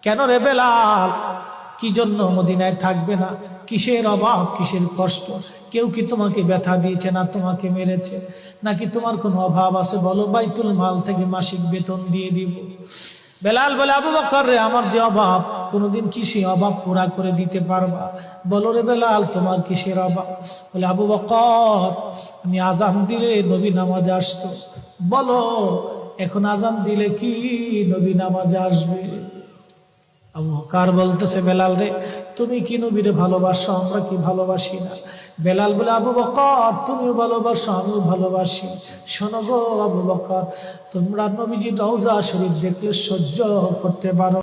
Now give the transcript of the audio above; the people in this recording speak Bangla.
কেন রে বেলাল, কি জন্য মদিনায় থাকবে না? কিসের অভাব, কিসের কষ্ট? কেউ কি তোমাকে ব্যথা দিয়েছে না তোমাকে মেরেছে? নাকি তোমার কোনো অভাব আছে? বলো, বাইতুল মাল থেকে মাসিক বেতন দিয়ে দিব। বেলাল বলে, আবু বকর রে, আমার যে অভাব, কোনোদিন কি সেই অভাব পুরা করে দিতে পারবা? বলো রে বেলাল, তোমার কিসের অভাব? বলে, আবু বকর, আমি আজান দিলে নবী নামাজে আসতো। বলো, এখন আজান দিলে কি নবী নামাজে আসবে? আবু বকর বলতেছে, বেলাল রে, তুমি কি নবীরে ভালোবাসো, আমরা কি ভালোবাসি না? বেলাল বলে, আবু বকর, তুমিও ভালোবাসো, আমিও ভালোবাসি। শোনো গো আবু বকর, তোমরা নবীজি রওজা শরীফ দেখলে সহ্য করতে পারো?